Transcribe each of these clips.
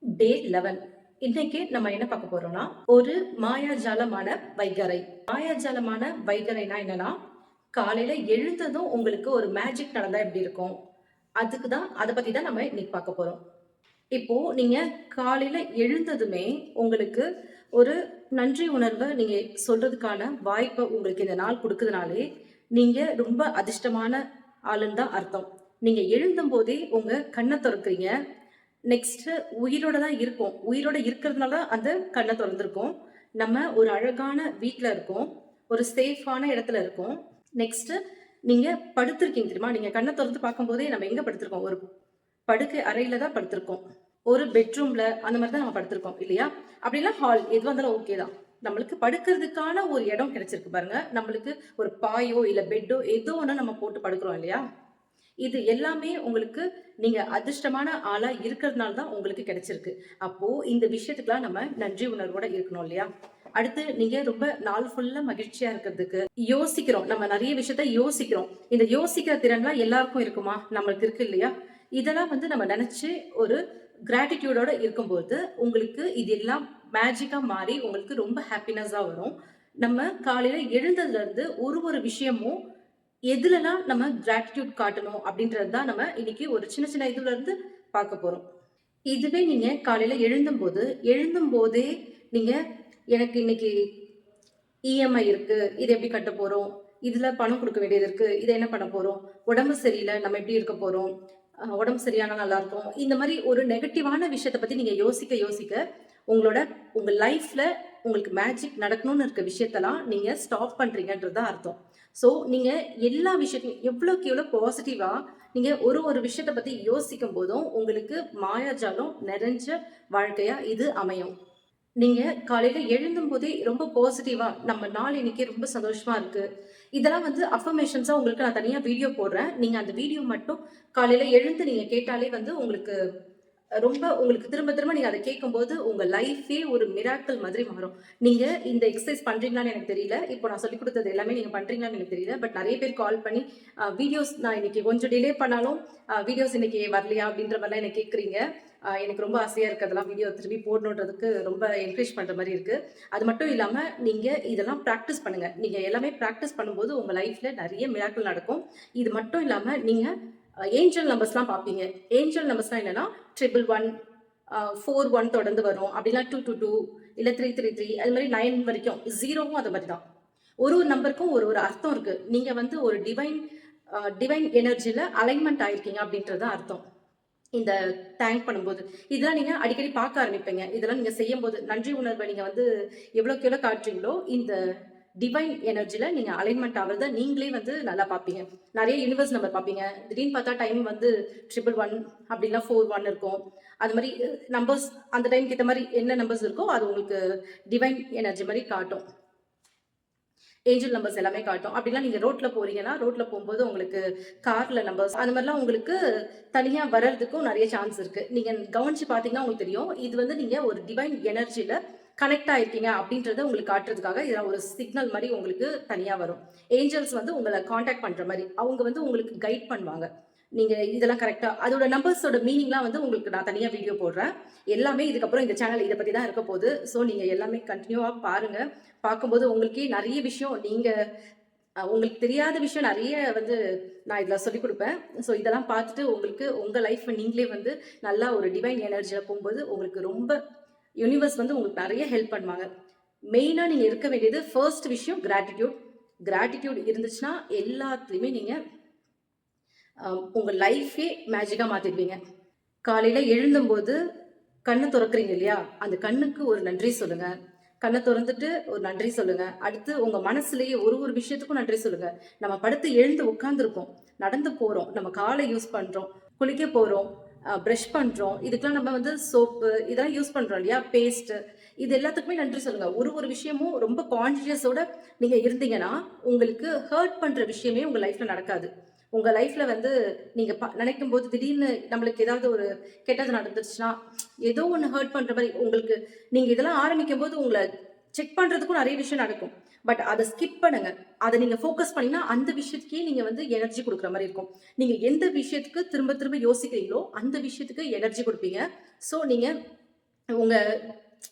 டே 11. இன்னைக்கு நம்ம என்ன பார்க்க போறோம்னா, ஒரு மாயாஜாலமான வைகறை. மாயாஜாலமான வைகறைனா என்னன்னா, காலையில எழுந்ததும் உங்களுக்கு ஒரு மேஜிக் நடந்தா எப்படி இருக்கும்? அத பத்தி தான் நம்ம இன்னைக்கு பார்க்க போறோம். இப்போ நீங்க காலையில எழுந்ததுமே உங்களுக்கு ஒரு நன்றி உணர்வ நீங்க சொல்றதுக்கான வாய்ப்ப உங்களுக்கு இந்த நாள் குடுக்குதுனாலே, நீங்க ரொம்ப அதிர்ஷ்டமான ஆளுன்னு தான் அர்த்தம். நீங்க எழுந்தம்போதே உங்க கண்ண தொறக்குறீங்க. நெக்ஸ்ட்டு உயிரோட தான் இருக்கோம். உயிரோட இருக்கிறதுனால தான் அந்த கண்ண தொறந்திருக்கோம். நம்ம ஒரு அழகான வீட்ல இருக்கோம். ஒரு சேஃபான இடத்துல இருக்கோம். நெக்ஸ்ட்டு நீங்க படுத்திருக்கீங்க தெரியுமா? நீங்க கண்ண தொறந்து பார்க்கும்போதே நம்ம எங்க படுத்திருக்கோம்? ஒரு படுக்கை அறையில தான் படுத்திருக்கோம். ஒரு பெட்ரூம்ல அந்த மாரி தான் நம்ம படுத்திருக்கோம் இல்லையா? அப்படி இல்ல ஹால் எதுவா இருந்தாலும் ஓகே தான். நம்மளுக்கு படுக்கிறதுக்கான ஒரு இடம் கிடைச்சிருக்கு பாருங்க. நம்மளுக்கு ஒரு பாயோ, இல்ல பெட்டோ ஏதோ ஒண்ணு நம்ம போட்டு படுக்கிறோம் இல்லையா? இது எல்லாமே உங்களுக்கு நீங்க அதிர்ஷ்டமான ஆளா இருக்கிறதுனால தான் உங்களுக்கு கிடைச்சிருக்கு. அப்போ இந்த விஷயத்துக்குலாம் நம்ம நன்றி உணர்வோட இருக்கணும் இல்லையா? அடுத்து நீங்க ரொம்ப நாள் ஃபுல்லா மகிழ்ச்சியா இருக்கிறதுக்கு யோசிக்கிறோம். நம்ம நெறைய விஷயத்த யோசிக்கிறோம். இந்த யோசிக்கிற திறன்லாம் எல்லாருக்கும் இருக்குமா? நம்மளுக்கு இருக்கு இல்லையா? இதெல்லாம் வந்து நம்ம நெனச்சு ஒரு கிராட்டிட்யூடோட இருக்கும்போது, உங்களுக்கு இது எல்லாம் மேஜிக்கா மாறி உங்களுக்கு ரொம்ப ஹாப்பினஸா வரும். நம்ம காலையில எழுந்ததுலருந்து ஒரு ஒரு விஷயமும் எதுலலாம் நம்ம கிராட்டிட்யூட் காட்டணும் அப்படின்றது தான் நம்ம இன்னைக்கு ஒரு சின்ன சின்ன இதுல இருந்து பார்க்க போறோம். இதுவே நீங்க காலையில எழுந்தும்போதே நீங்க எனக்கு இன்னைக்கு இஎம்ஐ இருக்கு. இத எப்படி கட்ட போறோம்? இதுல பணம் குடுக்க வேண்டியது இருக்கு. இத என்ன பண்ண போறோம்? உடம்பு சரியில்ல. நம்ம எப்படி இருக்க போறோம்? உடம்பு சரியானா நல்லாருக்கும். இந்த மாரி ஒரு நெகட்டிவான விஷயத்த பத்தி நீங்க யோசிக்க, உங்களோட உங்க லைஃப்ல உங்களுக்கு மேஜிக் நடக்கணும்னு இருக்க விஷயத்தலாம் நீங்க ஸ்டாப் பண்றீங்கன்றது தான் அர்த்தம். ஸோ, நீங்க எல்லா விஷயத்தையும் எவ்வளோக்கு எவ்வளோ பாசிட்டிவா நீங்க ஒரு ஒரு விஷயத்த பத்தி யோசிக்கும் போதும், உங்களுக்கு மாயாஜாலம் நிறைஞ்ச வாழ்க்கையா இது அமையும். நீங்க காலையில எழுந்தும்போதே ரொம்ப பாசிட்டிவா, நம்ம நாள் இன்னைக்கு ரொம்ப சந்தோஷமா இருக்கு. இதெல்லாம் வந்து அஃபர்மேஷன்ஸா உங்களுக்கு நான் தனியா வீடியோ போடுறேன். நீங்க அந்த வீடியோ மட்டும் காலையில எழுந்து நீங்க கேட்டாலே வந்து உங்களுக்கு ரொம்ப உங்களுக்கு திரும்ப திரும்ப நீங்க அத கேட்கும்போது, உங்க லைஃபே ஒரு மிராக்கிள் மாதிரி மாறும். நீங்க இந்த எக்சர்சைஸ் பண்றீங்களான்னு எனக்கு தெரியல. இப்போ நான் சொல்லிக் குடுத்தது எல்லாமே நீங்க பண்றீங்களான்னு எனக்கு தெரியல. பட் நெறைய பேர் கால் பண்ணி, வீடியோஸ் நான் இன்னைக்கு கொஞ்சம் டிலே பண்ணாலும், வீடியோஸ் இன்னைக்கு வரலையா? அப்படின்ற மாரிலாம் என்ன கேட்குறீங்க. எனக்கு ரொம்ப ஆசையா இருக்கு. அதெல்லாம் வீடியோ திருப்பி போடணுன்றதுக்கு ரொம்ப என்கரேஜ் பண்ற மாரி இருக்கு. அது மட்டும் இல்லாம, நீங்க இதெல்லாம் பிராக்டிஸ் பண்ணுங்க. நீங்க எல்லாமே பிராக்டிஸ் பண்ணும்போது, உங்க லைஃப்ல நெறைய மிராக்கிள் நடக்கும். இது மட்டும் இல்லாம, நீங்க ஏஞ்சல் நம்பர்ஸ்லாம் பார்ப்பீங்க. ஏஞ்சல் நம்பர்ஸ்லாம் என்னன்னா, 111 41 தொடர்ந்து வரும். அப்படின்னா 222 இல்ல 333 அது மாரி 9 வரைக்கும். 0வும் அது மாரி தான். ஒரு ஒரு நம்பருக்கும் ஒரு ஒரு அர்த்தம் இருக்கு. நீங்க வந்து ஒரு டிவைன் எனர்ஜில அலைன்மென்ட் ஆயிருக்கீங்க அப்படின்றது தான் அர்த்தம். இந்த தேங்க் பண்ணும்போது. இதெல்லாம் நீங்க அடிக்கடி பார்க்க ஆரம்பிப்பீங்க. இதெல்லாம் நீங்க செய்யும்போது, நன்றி உணர்வ நீங்க வந்து எவ்வளோக்கு எவ்வளோ காட்டுறீங்களோ, இந்த டிவைன் எனர்ஜில நீங்க அலைன்மென்ட் ஆவறத நீங்களே வந்து நல்லா பார்ப்பீங்க. நெறைய யூனிவர்ஸ் நம்பர் பார்ப்பீங்க. திடீர்னு பார்த்தா டைம் வந்து 111 அப்படின்னா 41 இருக்கும். அது மாரி நம்பர்ஸ் அந்த டைம்க்கு ஏத்த மாரி என்ன நம்பர்ஸ் இருக்கோ, அது உங்களுக்கு டிவைன் எனர்ஜி மாரி காட்டும். ஏஞ்சல் நம்பர்ஸ் எல்லாமே காட்டும். அப்படிலாம் நீங்க ரோட்ல போறீங்கன்னா, ரோட்ல போம்போது உங்களுக்கு கார்ல நம்பர்ஸ் அந்த மாரிலாம் உங்களுக்கு தனியா வர்றதுக்கும் நெறைய சான்ஸ் இருக்கு. நீங்க கவனிச்சு பார்த்தீங்கன்னா உங்களுக்கு தெரியும். இது வந்து நீங்க ஒரு டிவைன் எனர்ஜில கனெக்ட் ஆயிருக்கீங்க அப்படின்றத உங்களுக்கு காட்டுறதுக்காக இதுல ஒரு சிக்னல் மாரி உங்களுக்கு தனியா வரும். ஏஞ்சல்ஸ் வந்து உங்கள கான்டாக்ட் பண்ற மாரி. அவங்க வந்து உங்களுக்கு கைட் பண்ணுவாங்க. நீங்க இதெல்லாம் கரெக்ட்டா அதோட நம்பர்ஸோட மீனிங்லாம் வந்து உங்களுக்கு நான் தனியா வீடியோ போடுறேன். எல்லாமே இதுக்கப்புறம் இந்த சேனல் இத பத்தி தான் இருக்க போது. ஸோ நீங்க எல்லாமே கன்டினியூவா பாருங்க. பார்க்கும்போது உங்களுக்கே நெறைய விஷயம் நீங்க உங்களுக்கு தெரியாத விஷயம் நெறைய வந்து நான் இதுல சொல்லிக் குடுப்பேன். ஸோ இதெல்லாம் பார்த்துட்டு உங்களுக்கு உங்க லைஃப்ப நீங்களே வந்து நல்லா ஒரு டிவைன் எனர்ஜில போம்போது உங்களுக்கு ரொம்ப யூனிவர்ஸ் வந்து உங்களுக்கு நெறைய ஹெல்ப் பண்ணுவாங்க. மெயினா நீங்க இருக்க வேண்டியது ஃபர்ஸ்ட் விஷயம் கிராட்டிட்யூட். கிராட்டிட்யூட் இருந்துச்சுன்னா எல்லாத்துலயுமே நீங்க உங்க லைஃபே மேஜிக்கா மாத்திடுவீங்க. காலையில எழுந்தும்போது கண்ண தொறக்குறீங்க இல்லையா? அந்த கண்ணுக்கு ஒரு நன்றி சொல்லுங்க. கண்ண தொறந்துட்டு ஒரு நன்றி சொல்லுங்க. அடுத்து உங்க மனசுலயே ஒரு ஒரு விஷயத்துக்கும் நன்றி சொல்லுங்க. நம்ம படுத்து எழுந்து உட்கார்ந்துருக்கோம். நடந்து போறோம். நம்ம கால யூஸ் பண்றோம். குளிக்க போறோம். பிரஷ் பண்றோம். இதுக்கெல்லாம் நம்ம வந்து சோப்பு இதெல்லாம் யூஸ் பண்றோம் இல்லையா? பேஸ்ட் இது எல்லாத்துக்குமே நன்றி சொல்லுங்க. ஒரு ஒரு விஷயமும் ரொம்ப கான்ஷியஸோட நீங்க இருந்தீங்கன்னா, உங்களுக்கு ஹர்ட் பண்ற விஷயமே உங்க லைஃப்ல நடக்காது. உங்க லைஃப்ல வந்து நீங்க நினைக்கும்போது திடீர்னு நம்மளுக்கு ஏதாவது ஒரு கெட்டது நடந்துருச்சுன்னா, ஏதோ ஒண்ணு ஹர்ட் பண்ற மாரி உங்களுக்கு நீங்க இதெல்லாம் ஆரம்பிக்கும்போது உங்கள செக் பண்றதுக்கும் நெறைய விஷயம் நடக்கும். பட் அத ஸ்கிப் பண்ணுங்க. அத நீங்க ஃபோக்கஸ் பண்ணீங்கன்னா, அந்த விஷயத்துக்கே நீங்க வந்து எனர்ஜி குடுக்குற மாரி இருக்கும். நீங்க எந்த விஷயத்துக்கு திரும்ப திரும்ப யோசிக்கிறீங்களோ, அந்த விஷயத்துக்கு எனர்ஜி குடுப்பீங்க. ஸோ நீங்க உங்க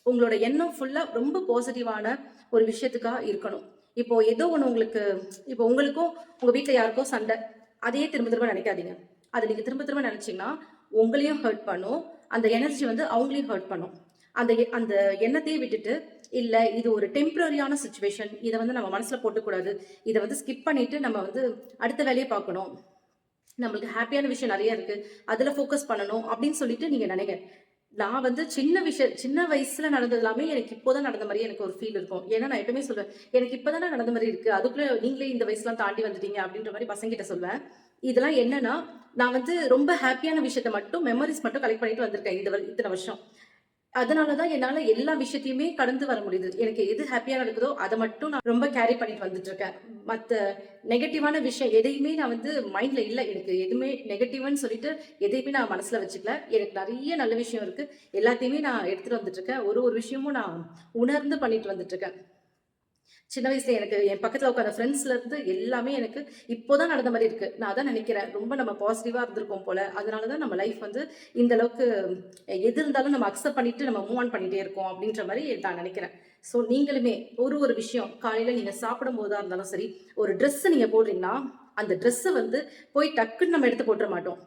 உங்களோட எண்ணம் ஃபுல்லா ரொம்ப பாசிட்டிவான ஒரு விஷயத்துக்கா இருக்கணும். இப்போ ஏதோ ஒண்ணு உங்களுக்கு இப்போ உங்களுக்கும் உங்க வீட்ல யாருக்கோ சண்டை. அதையே திரும்ப திரும்ப நினைக்காதீங்க. அத நீங்க திரும்ப திரும்ப நினைச்சீங்கன்னா, உங்களையும் ஹர்ட் பண்ணும். அந்த எனர்ஜி வந்து அவங்களையும் ஹர்ட் பண்ணும். அந்த எண்ணத்தையே விட்டுட்டு, இல்ல இது ஒரு டெம்பரரியான சிச்சுவேஷன். இத வந்து நம்ம மனசுல போட்டுக்கூடாது. இத வந்து ஸ்கிப் பண்ணிட்டு நம்ம வந்து அடுத்த வேலைய பார்க்கணும். நம்மளுக்கு ஹேப்பியான விஷயம் நெறைய இருக்கு. அதுல ஃபோக்கஸ் பண்ணணும் அப்படின்னு சொல்லிட்டு நீங்க நினைங்க. நான் வந்து சின்ன வயசுல நடந்தது எல்லாமே எனக்கு இப்போதான் நடந்த மாரியே எனக்கு ஒரு ஃபீல் இருக்கும். ஏன்னா நான் எப்பவுமே சொல்லுவேன், "எனக்கு இப்ப தானே நடந்த மாரி இருக்கு. அதுக்குள்ள நீங்களே இந்த வயசுலாம் தாண்டி வந்துட்டீங்க." அப்படின்ற மாரி பசங்ககிட்ட சொல்லுவேன். இதெல்லாம் என்னன்னா, நான் வந்து ரொம்ப ஹேப்பியான விஷயத்த மட்டும் மெமரீஸ் மட்டும் கலெக்ட் பண்ணிட்டு வந்திருக்கேன் இத்தன வருஷம். அதனால தான் என்னால எல்லா விஷயத்தையுமே கடந்து வர முடியுது. எனக்கு எது ஹேப்பியா நடக்குதோ, அத மட்டும் நான் ரொம்ப கேரி பண்ணிட்டு வந்துட்டு இருக்கேன். மத்த நெகட்டிவான விஷயம் எதையுமே நான் வந்து மைண்ட்ல இல்ல. எனக்கு எதுவுமே நெகட்டிவ்ன்னு சொல்லிட்டு எதையுமே நான் மனசுல வச்சுக்கல. எனக்கு நெறைய நல்ல விஷயம் இருக்கு. எல்லாத்தையுமே நான் எடுத்துட்டு வந்துட்டு இருக்கேன். ஒரு ஒரு விஷயமும் நான் உணர்ந்து பண்ணிட்டு வந்துட்டு இருக்கேன். சின்ன வயசுல எனக்கு என் பக்கத்துல உட்கார்ந்த ஃப்ரெண்ட்ஸ்ல இருந்து எல்லாமே எனக்கு இப்போதான் நடந்த மாரி இருக்கு. நான் அதான் நினைக்கிறேன். ரொம்ப நம்ம பாசிட்டிவா இருந்திருக்கோம் போல. அதனால தான் நம்ம லைஃப் வந்து இந்த அளவுக்கு எது இருந்தாலும் நம்ம அக்செப்ட் பண்ணிட்டு நம்ம மூவ் ஆன் பண்ணிட்டே இருக்கோம் அப்படின்ற மாரி நான் நினைக்கிறேன். ஸோ நீங்களுமே ஒரு ஒரு விஷயம் காலையில நீங்க சாப்பிடும்போதா இருந்தாலும் சரி, ஒரு ட்ரெஸ் நீங்க போடுறீங்கன்னா, அந்த ட்ரெஸ்ஸ வந்து போய் டக்குன்னு நம்ம எடுத்து போட்டுற மாட்டோம்.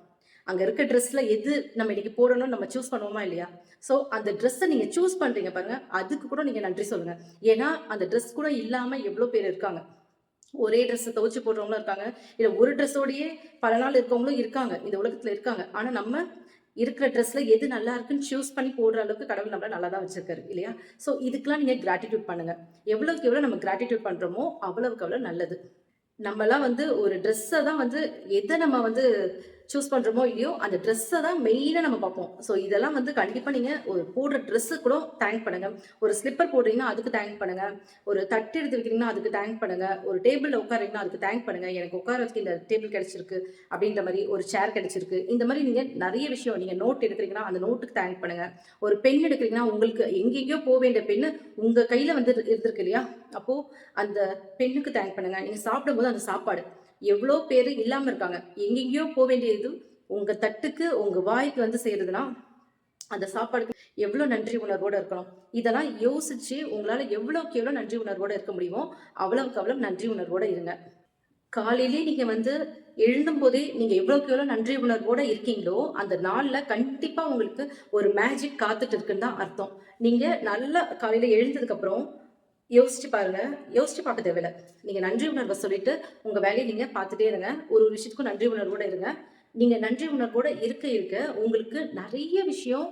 அங்க இருக்க ட்ரெஸ்ல எது நம்ம இன்னைக்கு போடணும்னு நம்ம சூஸ் பண்ணுவோமா இல்லையா? ஸோ அந்த ட்ரெஸ்ஸ நீங்க சூஸ் பண்றீங்க பாருங்க, அதுக்கு கூட நீங்க நன்றி சொல்லுங்க. ஏன்னா, அந்த ட்ரெஸ் கூட இல்லாம எவ்ளோ பேர் இருக்காங்க. ஒரே ட்ரெஸ்ஸ துவச்சு போடுறவங்களும் இருக்காங்க. இல்ல ஒரு ட்ரெஸ்ஸோடயே பல நாள் இருக்கவங்களும் இருக்காங்க. இந்த உலகத்துல இருக்காங்க. ஆனா நம்ம இருக்கிற ட்ரெஸ்ல எது நல்லா இருக்குன்னு சூஸ் பண்ணி போடுற அளவுக்கு கடவுள் நம்மள நல்லா தான் வச்சிருக்காரு இல்லையா? ஸோ இதுக்கெல்லாம் நீங்க கிராட்டிட்யூட் பண்ணுங்க. எவ்வளவுக்கு எவ்வளோ நம்ம கிராட்டிட்யூட் பண்றோமோ, அவ்வளவுக்கு அவ்வளோ நல்லது. நம்மலாம் வந்து ஒரு ட்ரெஸ்ஸ தான் வந்து எத நம்ம வந்து சூஸ் பண்றோமோ இல்லையோ, அந்த ட்ரெஸ்ஸ தான் மெயினா நம்ம பார்ப்போம். ஸோ இதெல்லாம் வந்து கண்டிப்பா நீங்க ஒரு போடுற ட்ரெஸ்ஸு கூட தேங்க் பண்ணுங்க. ஒரு ஸ்லிப்பர் போடுறீங்கன்னா, அதுக்கு தேங்க் பண்ணுங்க. ஒரு தட்டு எடுத்து வைக்கிறீங்கன்னா, அதுக்கு தேங்க் பண்ணுங்க. ஒரு டேபிள்ல உட்கார்றீங்கன்னா, அதுக்கு தேங்க் பண்ணுங்க. எனக்கு உட்கார வச்சுக்க இந்த டேபிள் கிடைச்சிருக்கு அப்படின்ற மாரி, ஒரு சேர் கிடைச்சிருக்கு. இந்த மாரி நீங்க நெறைய விஷயம் நீங்க நோட் எடுக்கிறீங்கன்னா, அந்த நோட்டுக்கு தேங்க் பண்ணுங்க. ஒரு பென் எடுக்கிறீங்கன்னா, உங்களுக்கு எங்கெங்கேயோ போ வேண்டிய பென்னு உங்க கையில வந்து இருந்திருக்கு இல்லையா? அப்போ அந்த பெண்ணுக்கு தேங்க் பண்ணுங்க. நீங்க சாப்பிடும்போது அந்த சாப்பாடு. எவ்ளோ பேரு இல்லாம இருக்காங்க. எங்கெங்கேயோ போ வேண்டியது உங்க தட்டுக்கு, உங்க வாய்க்கு வந்து சேருதுன்னா, அந்த சாப்பாடுக்கு எவ்ளோ நன்றி உணர்வோட இருக்கணும். இதெல்லாம் யோசிச்சு உங்களால எவ்வளோக்கு எவ்வளோ நன்றி உணர்வோட இருக்க முடியுமோ, அவ்வளவுக்கு அவ்வளோ நன்றி உணர்வோட இருங்க. காலையிலேயே நீங்க வந்து எழுந்தும்போதே நீங்க எவ்வளோக்கு எவ்வளோ நன்றி உணர்வோட இருக்கீங்களோ, அந்த நாள்ல கண்டிப்பா உங்களுக்கு ஒரு மேஜிக் காத்துட்டு இருக்குன்னு தான் அர்த்தம். நீங்க நல்லா காலையில எழுந்ததுக்கு அப்புறம் யோசிச்சு பாருங்க. யோசிச்சு பார்க்க தேவையில்ல. நீங்க நன்றி உணர்வ சொல்லிட்டு, உங்க வேலைய நீங்க பார்த்துட்டே இருங்க. ஒரு ஒரு விஷயத்துக்கும் நன்றி உணர்வோட இருங்க. நீங்க நன்றி உணர்வோட இருக்க இருக்க, உங்களுக்கு நெறைய விஷயம்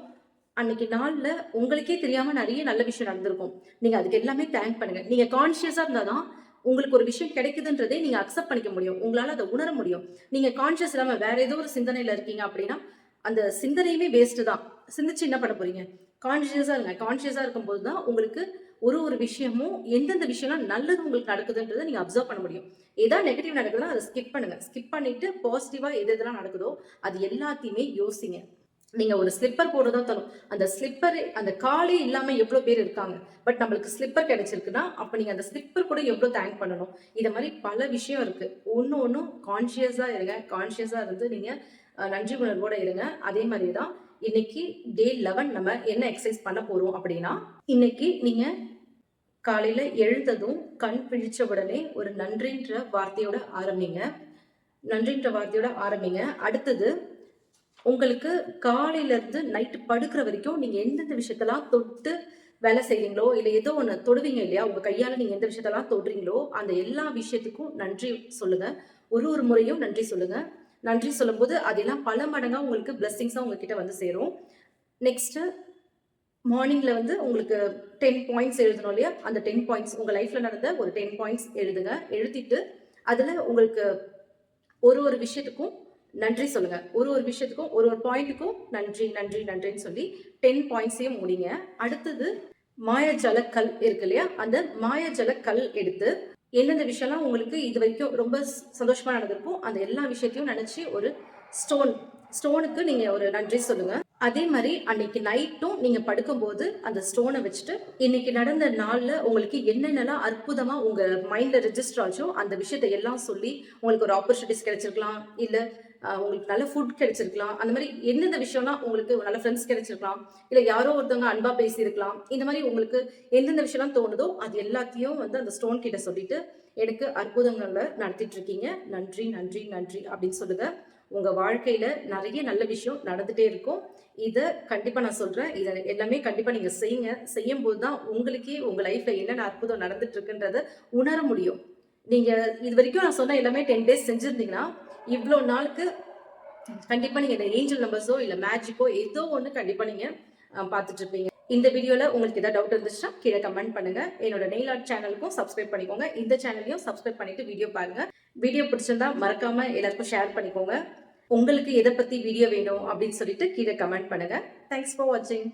அன்னைக்கு நாள்ல உங்களுக்கே தெரியாம நெறைய நல்ல விஷயம் நடந்திருக்கும். நீங்க அதுக்கு எல்லாமே தேங்க் பண்ணுங்க. நீங்க கான்ஷியஸா இருந்தா தான், உங்களுக்கு ஒரு விஷயம் கிடைக்குதுன்றதே நீங்க அக்செப்ட் பண்ணிக்க முடியும். உங்களால அத உணர முடியும். நீங்க கான்ஷியஸ் இல்லாம வேற ஏதோ ஒரு சிந்தனையில இருக்கீங்க அப்படின்னா, அந்த சிந்தனையுமே வேஸ்ட் தான். சிந்திச்சு என்ன பண்ண போறீங்க? கான்ஷியஸா இருங்க. கான்ஷியஸா இருக்கும்போது தான் உங்களுக்கு ஒரு ஒரு விஷயமும் எந்தெந்த விஷயம்லாம் நல்லது உங்களுக்கு நடக்குதுன்றத நீங்க அப்சர்வ் பண்ண முடியும். ஏதாவது நெகட்டிவ் நடக்குதுன்னா அத ஸ்கிப் பண்ணுங்க. ஸ்கிப் பண்ணிட்டு பாசிட்டிவா எது எதெல்லாம் நடக்குதோ, அது எல்லாத்தையுமே யோசிங்க. நீங்க ஒரு ஸ்லிப்பர் போட தான் தரும். அந்த ஸ்லிப்பர் அந்த காலே இல்லாம எவ்ளோ பேர் இருக்காங்க. பட் நம்மளுக்கு ஸ்லிப்பர் கிடைச்சிருக்குன்னா, அப்ப நீங்க அந்த ஸ்லிப்பர் கூட எவ்ளோ தேங்க் பண்ணணும். இத மாரி பல விஷயம் இருக்கு. ஒண்ணும் கான்ஷியஸா இருங்க. கான்ஷியஸா இருந்து நீங்க நன்றி உணர்வோட இருங்க. அதே மாரி தான் இன்னைக்கு டே 11 நம்ம என்ன எக்சர்சைஸ் பண்ண போறோம் அப்படின்னா, இன்னைக்கு நீங்க காலையில எழுந்ததும் கண் விழிச்ச உடனே ஒரு நன்றின்ற வார்த்தையோட ஆரம்பிங்க. நன்றின்ற வார்த்தையோட ஆரம்பிங்க. அடுத்தது உங்களுக்கு காலையில இருந்து நைட் படுக்கிற வரைக்கும் நீங்க எந்தெந்த விஷயத்தெல்லாம் தொட்டு வேலை செய்றீங்களோ, இல்ல ஏதோ ஒண்ணு தொடுவீங்க இல்லையா? உங்க கையால நீங்க எந்த விஷயத்தெல்லாம் தொடுறீங்களோ, அந்த எல்லா விஷயத்துக்கும் நன்றி சொல்லுங்க. ஒரு ஒரு முறையும் நன்றி சொல்லுங்க. நன்றி சொல்லும்போது, அதெல்லாம் பல மடங்கா உங்களுக்கு பிளெஸ்ஸிங்ஸா உங்ககிட்ட வந்து சேரும். நெக்ஸ்ட்டு மார்னிங்ல வந்து உங்களுக்கு 10 பாயிண்ட்ஸ் எழுதணும் இல்லையா? அந்த 10 பாயிண்ட்ஸ் உங்க லைஃப்ல நடந்த ஒரு 10 பாயிண்ட்ஸ் எழுதுங்க. எழுதிட்டு, அதுல உங்களுக்கு ஒரு ஒரு விஷயத்துக்கும் நன்றி சொல்லுங்க. ஒரு ஒரு விஷயத்துக்கும், ஒரு ஒரு பாயிண்ட்டுக்கும் நன்றி, நன்றி, நன்றின்னு சொல்லி 10 பாயிண்ட்ஸையும் முடிங்க. அடுத்தது மாயாஜால கல் இருக்கு இல்லையா? அந்த மாயாஜால கல் எடுத்து எந்தெந்த விஷயம்லாம் உங்களுக்கு இதுவரைக்கும் ரொம்ப சந்தோஷமா நடந்திருக்கும், அந்த எல்லா விஷயத்தையும் நெனச்சு ஒரு ஸ்டோன் ஸ்டோனுக்கு நீங்க ஒரு நன்றி சொல்லுங்க. அதே மாரி அன்னைக்கு நைட்டும் நீங்க படுக்கும்போது அந்த ஸ்டோன வச்சுட்டு, இன்னைக்கு நடந்த நாள்ல உங்களுக்கு என்னென்னலாம் அற்புதமா உங்க மைண்ட்ல ரெஜிஸ்டர் ஆச்சோ, அந்த விஷயத்த எல்லாம் சொல்லி, உங்களுக்கு ஒரு ஆப்பர்ச்சுனிட்டீஸ் கிடைச்சிருக்கலாம். இல்ல உங்களுக்கு நல்ல ஃபுட் கிடைச்சிருக்கலாம். அந்த மாதிரி எந்தெந்த விஷயம்லாம் உங்களுக்கு நல்ல ஃப்ரெண்ட்ஸ் கிடைச்சிருக்கலாம். இல்ல யாரோ ஒருத்தவங்க அன்பா பேசியிருக்கலாம். இந்த மாதிரி உங்களுக்கு எந்தெந்த விஷயம்லாம் தோணுதோ, அது எல்லாத்தையும் வந்து அந்த ஸ்டோன் கிட்ட சொல்லிட்டு, எனக்கு அற்புதங்கள நடத்திட்டு இருக்கீங்க. நன்றி, நன்றி, நன்றி அப்படின்னு சொல்லுங்க. உங்க வாழ்க்கையில நெறைய நல்ல விஷயம் நடந்துட்டே இருக்கும். இத கண்டிப்பா நான் சொல்றேன். இத எல்லாமே கண்டிப்பா நீங்க செய்யுங்க. செய்யும்போது தான் உங்களுக்கே உங்க லைஃப்ல என்னென்ன அற்புதம் நடந்துட்டு இருக்குன்றத உணர முடியும். நீங்க இதுவரைக்கும் நான் சொன்ன எல்லாமே 10 டேஸ் செஞ்சிருந்தீங்கன்னா, இவ்ளோ நாளுக்கு கண்டிப்பா நீங்க இந்த ஏஞ்சல் நம்பர்ஸோ, இல்ல மேஜிக்கோ ஏதோ ஒண்ணு கண்டிப்பா நீங்க பார்த்துட்டு இருப்பீங்க. இந்த வீடியோல உங்களுக்கு ஏதாவது டவுட் இருந்துச்சுன்னா கீழ கமெண்ட் பண்ணுங்க. என்னோட நெயில் ஆர்ட் சேனலுக்கும் சப்ஸ்கிரைப் பண்ணிக்கோங்க. இந்த சேனலையும் சப்ஸ்கிரைப் பண்ணிட்டு வீடியோ பாருங்க. வீடியோ பிடிச்சிருந்தா மறக்காம எல்லாருக்கும் ஷேர் பண்ணிக்கோங்க. உங்களுக்கு எத பத்தி வீடியோ வேணும் அப்படின்னு சொல்லிட்டு கீழ கமெண்ட் பண்ணுங்க. தேங்க்ஸ் ஃபார் வாட்சிங்.